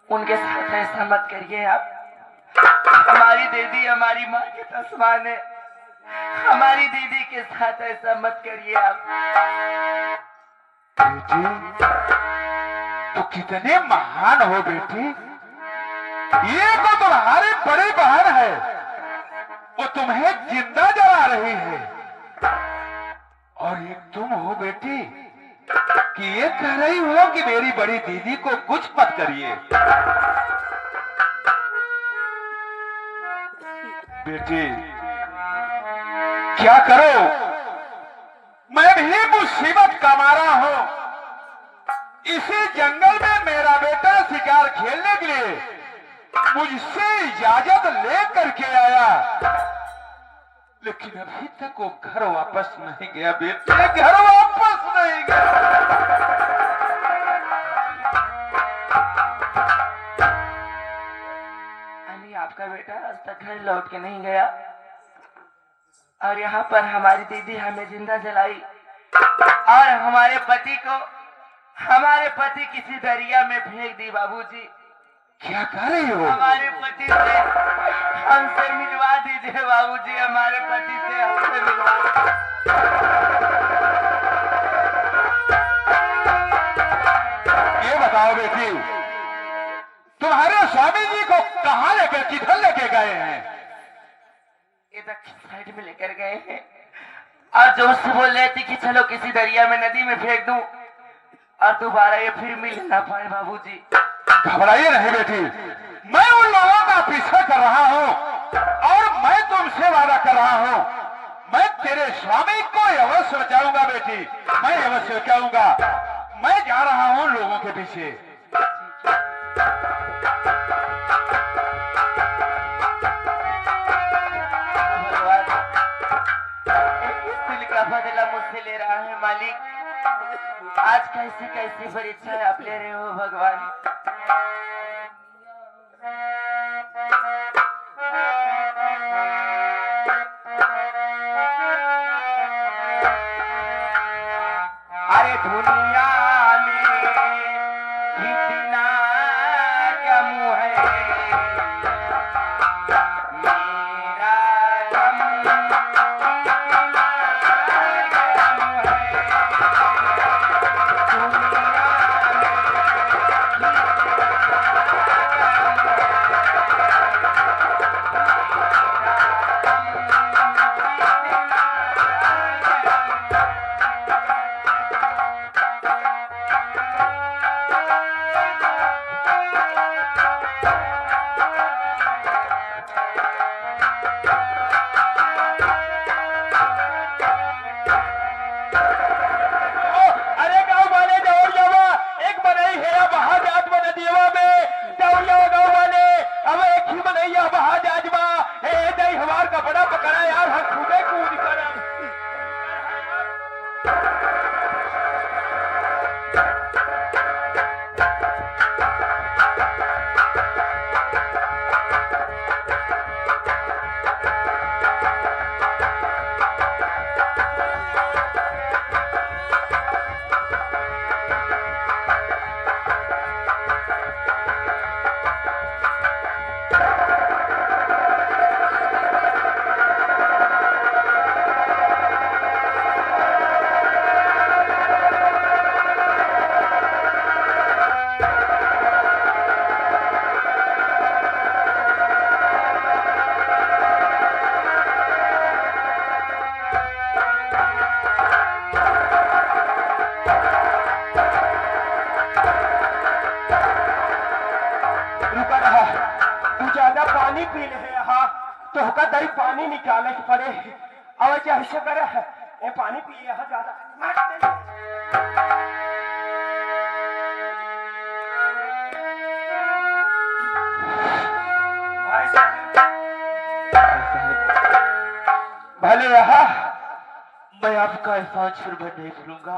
उनके साथ ऐसा मत करिए आप। हमारी दीदी हमारी माँ के तस्मान है, हमारी दीदी के साथ ऐसा मत करिए आप। बेटी तो कितने महान हो बेटी, ये तो तुम्हारी बड़ी बहन है, वो तुम्हें जिंदा जला रही है, और एक तुम हो बेटी कि ये कह रही हो कि मेरी बड़ी दीदी को कुछ मत करिए। बेटी क्या करो, मैं भी मुसीबत का मारा हूं। इसी जंगल में मेरा बेटा शिकार खेलने के लिए मुझसे इजाजत लेकर के आया, लेकिन अभी तक वो घर वापस नहीं गया। बेटे घर वापस नहीं गया। आपका बेटा आज तक घर लौट के नहीं गया, और यहाँ पर हमारी दीदी हमें जिंदा जलाई, और हमारे पति किसी दरिया में फेंक दी। बाबूजी क्या कह रही हो? हमारे पति से हमसे मिलवा दीजिए बाबूजी, हमारे पति से हमसे मिलवा ये बताओ बेटी, तुम्हारे स्वामी जी को कहाँ लेकर किधर लेके गए हैं? ये दक्षिण साइड में लेकर गए हैं, और जोर से बोल रहे थे कि चलो किसी दरिया में नदी में फेंक दूं, और दोबारा ये फिर मिल ना पाए। बाबूजी घबराइए नहीं बेटी, मैं उन लोगों का पीछा कर रहा हूँ, और मैं तुमसे वादा कर रहा हूँ, मैं तेरे स्वामी को अवश्य बचाऊंगा बेटी, मैं अवश्य बचाऊंगा। मैं जा रहा हूँ लोगों के पीछे। बदला मुझसे ले रहा है मालिक, आज कैसी कैसी परीक्षा आप ले रहे हो भगवान। अरे दुनिया में इतना क्या मुँह है, मेरा पानी पी ले यहाँ तो होगा दही पानी निकाले के पड़े, अब जैसे करे ये पानी पी यहाँ ज्यादा भले रहा, मैं आपका एहसान फिर भर नहीं भूलूंगा।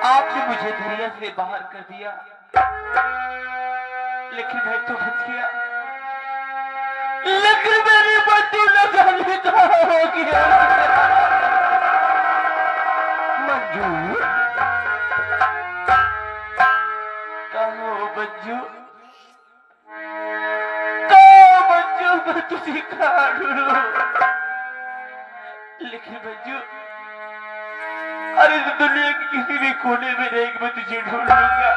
आपने मुझे दरिया से बाहर कर दिया, लेकिन मैं तो बच गया, लेकिन मेरी बच्ची न जाने कहाँ होगी। मंजू कहो बच्ची मंजू मंजू मैं तुझे कहाँ ढूंढूं? लेकिन मंजू अरे तो दुनिया के किसी भी कोने में रहेगी मैं तुझे ढूंढ लूंगा।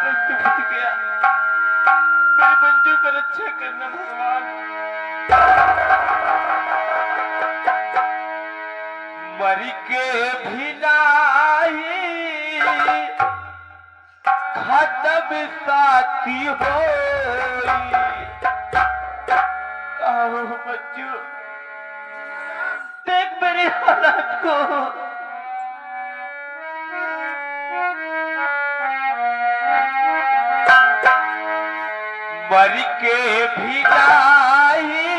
मैं तो फंस गया। मेरी मंजू का रक्षा करना भगवान। मरी के भी नाही खत्म साथी हो मंजू देख मेरी हालत को। मर के भी नाही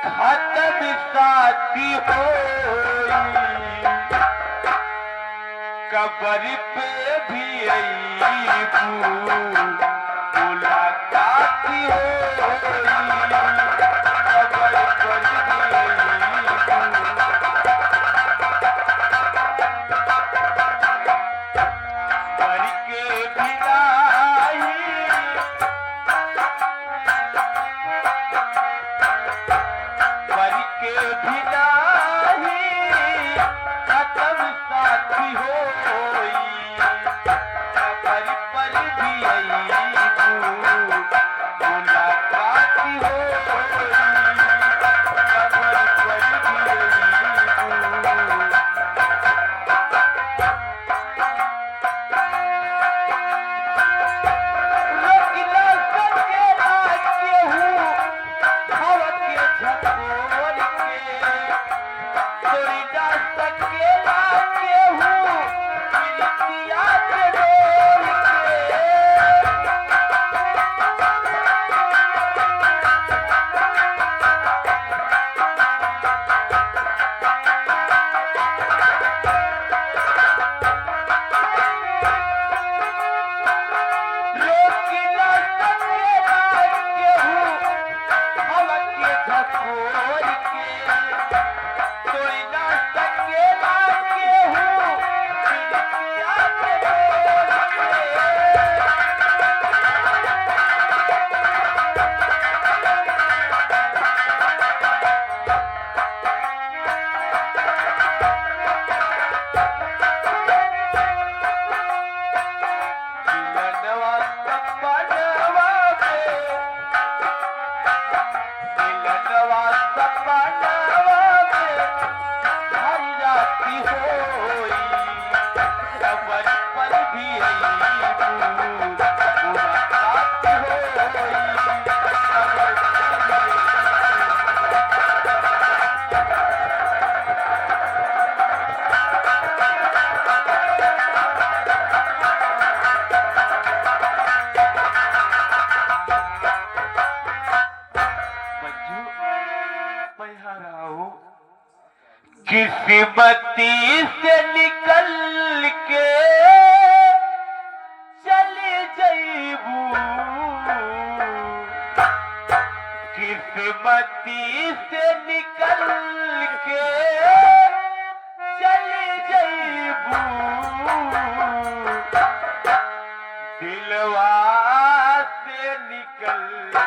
खत्म साथी हो कबर पे भी मुलाकात हो कबर पर मर के भी नाही मर के भी नाही खत्म साथी हो कबर पर भी मुलाकात हो कबर पर किस्मती से निकल के चली जईबू किस्मती से निकल के चली जईबू दिलवा से निकलना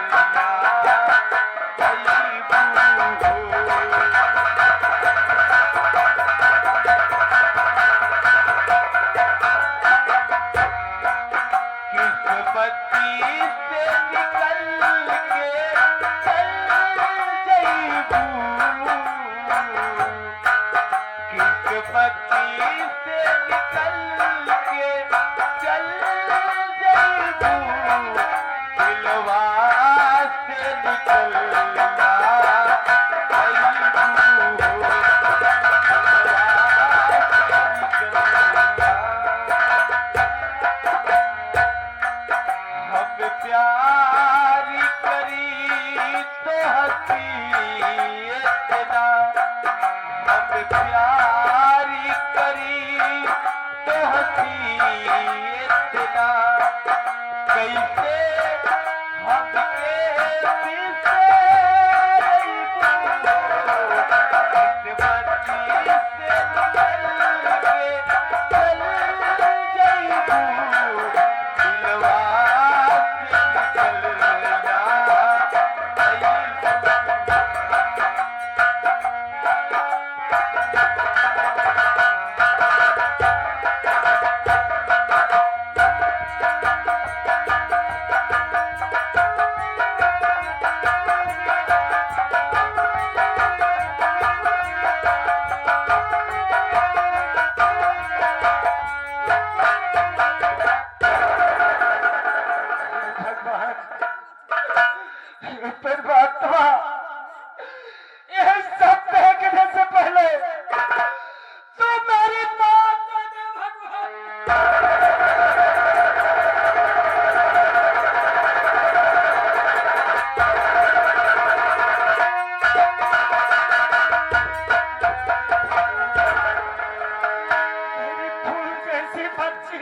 मेरी फूल जैसी बच्ची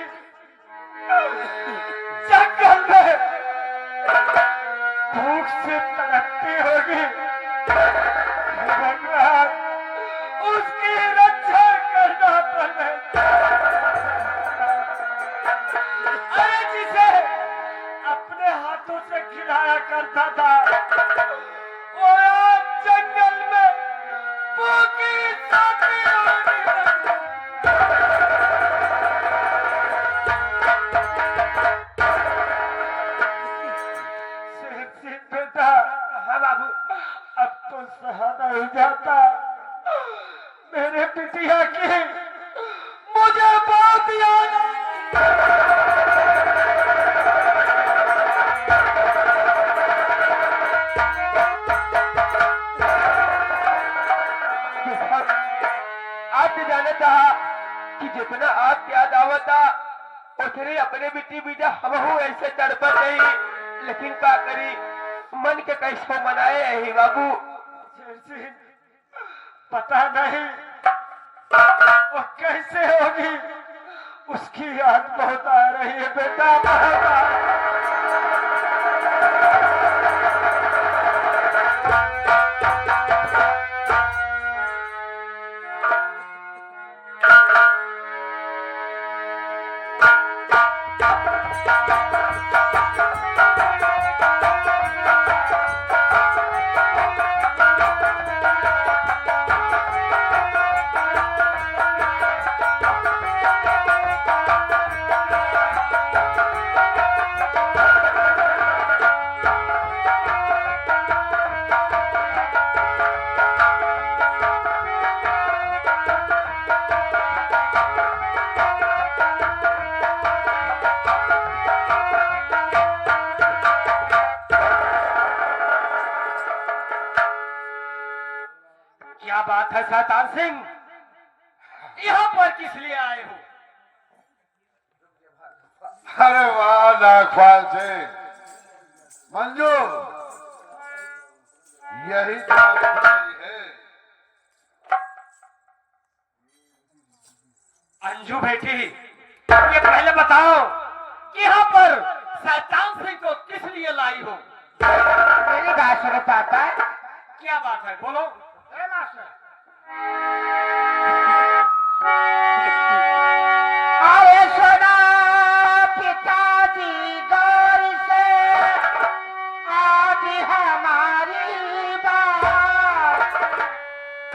जंगल में भूख से तड़पती होगी। हे भगवान, उसकी रक्षा करना पड़ेगा। अरे जिसे अपने हाथों से खिलाया करता था, वो आज जंगल में भूखी सोती होगी। बेटा, हाँ बाबू, अब तो सहा नहीं जाता। मेरे बिटिया की मुझे बहुत याद आई। आपने जाना था कि जितना आप याद आवता उतने अपने बेटी बीजा हम ऐसे तड़पत नहीं, लेकिन का करी मन के कैसो मनाए यही बाबू। पता नहीं वो कैसे होगी, उसकी याद बहुत आ रही है बेटा, बहुत आ रही है। क्या बात है शैतान सिंह, यहाँ पर किस लिए आए हो? अरे वाह नागपाल सिंह, मंजू, यही तो आपकी है। अंजू बेटी, ये पहले बताओ कि यहाँ पर शैतान सिंह को किस लिए लाई हो? मेरी बात सुनो पापा। क्या बात है, बोलो। अरे सुना पिताजी गौर से आज हमारी बात,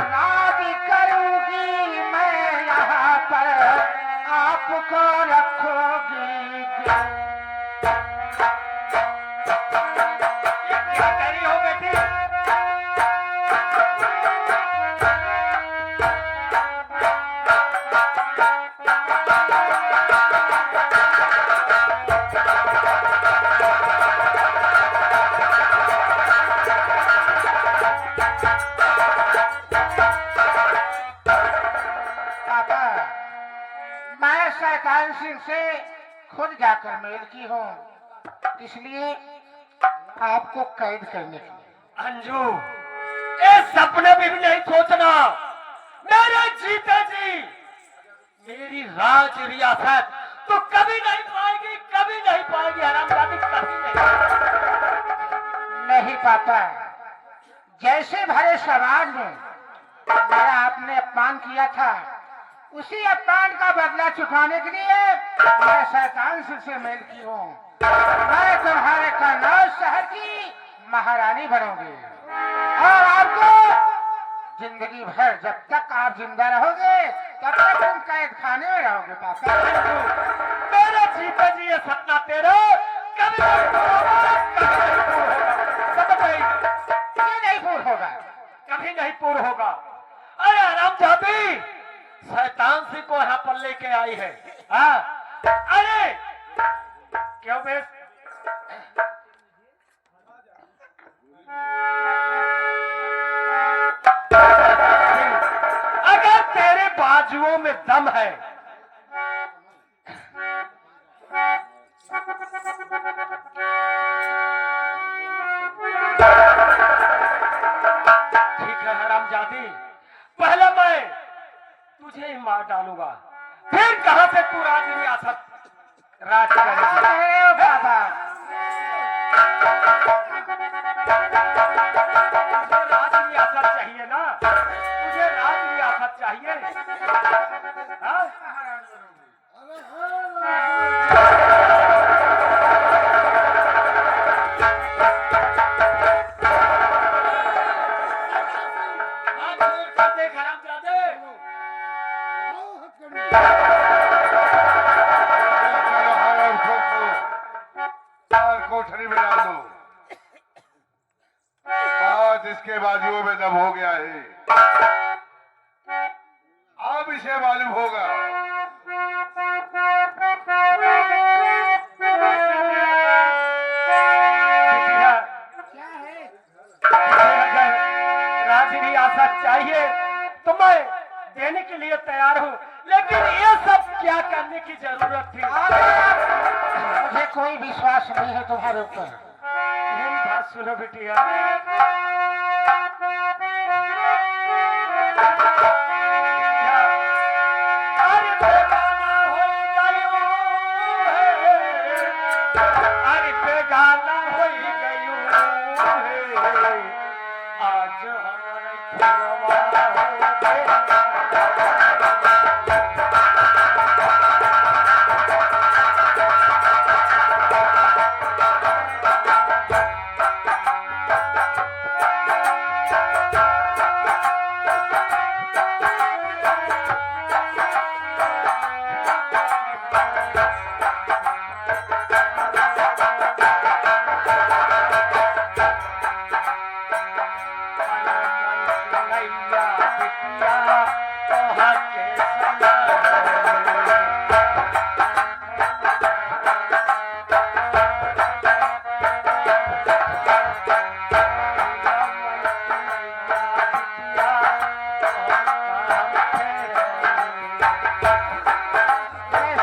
राजी करूंगी मैं यहाँ पर, आपको रखोगी। ये क्या कह रही हो बेटी? मैं शैतान सिंह से खुद जाकर मेल की हूँ, इसलिए आपको कैद करने के लिए। अंजू, इस सपने में भी नहीं सोचना मेरे जीते जी मेरी राज रियासत तो कभी नहीं पाएगी, कभी नहीं पाएगी हरामजादी, कभी नहीं पापा, जैसे भरे समाज में मेरा आपने अपमान किया था, उसी अपमान का बदला चुकाने के लिए मैं शैतान सिंह से मेल की हूँ। मैं तुम्हारे कन्नौज शहर की महारानी बनूंगी और आपको जिंदगी भर, जब तक आप जिंदा रहोगे तब तक तुम कैद खाने में रहोगे पापा। मेरे जीते जी ये सपना तेरा कभी नहीं पूरा होगा, कभी नहीं पूरा होगा। ये नहीं पूरा होगा। कभी नहीं पूरा होगा। अरे हरामजादी, शैतान सिंह को यहाँ पर लेके आई है। हाँ, अरे क्यों बे? अगर तेरे बाजुओं में दम है डालूंगा, फिर कहां से तू राज रियासत राज करेगी? अरे बाबा, तुझे राज रियासत चाहिए ना? तुझे राज रियासत चाहिए? हाँ? कोठरी में डाल दो। बात इसके बाजुओं में दब हो गया है, अब इसे मालूम होगा। क्या है? अगर राज रियासत चाहिए तो मैं देने के लिए तैयार हूँ, लेकिन ये सब क्या करने की जरूरत थी? मुझे कोई विश्वास नहीं है तुम्हारे ऊपर। मेरी बात सुनो बिटिया, अरे बेगाना हो गयो है, अरे बेगाना हो गयो है, आज हमारे खुलवा हो गया।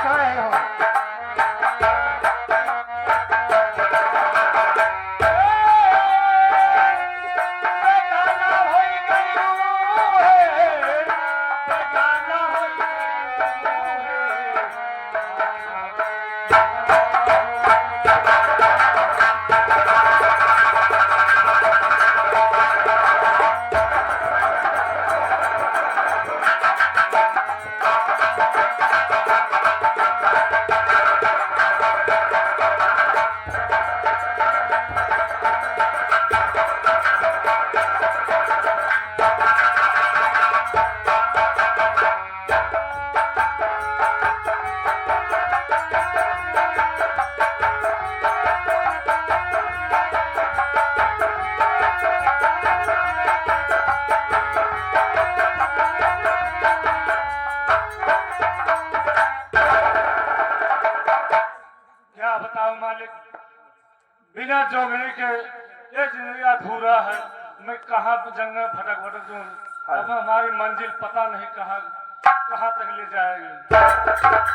सो रहे हो? क्या बताऊं मालिक, बिना जोगने के ये जिंदगी अधूरा है। मैं कहाँ जंगल भटक भटक दूं, अब हमारी मंजिल पता नहीं कहाँ तक ले जाएगी।